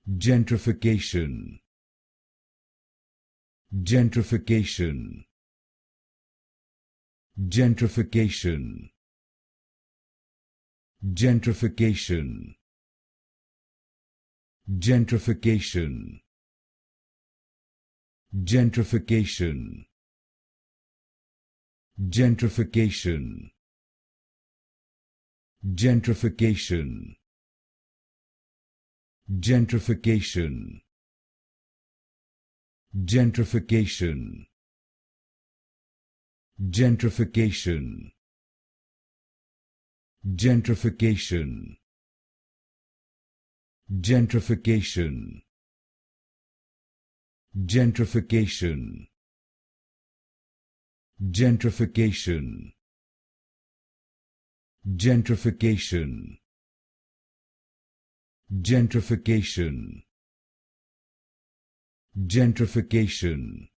Gentrification. Gentrification. Gentrification. Gentrification. Gentrification. Gentrification. Gentrification. Gentrification. Gentrification. Gentrification. Gentrification. Gentrification. Gentrification. Gentrification. Gentrification. Gentrification. Gentrification. Gentrification.